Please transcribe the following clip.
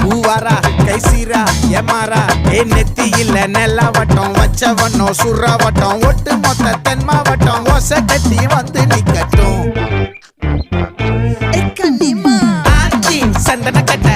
பூவாரா கைசீரா எமாரா நெத்தி இல்ல நெல்லாவட்டம் வச்சவண்ணம் சுறாவட்டம் ஒட்டு மொத்த தென் மாவட்டம் ஓசை கட்டி வந்து நிக்கட்டும். சந்தன கட்ட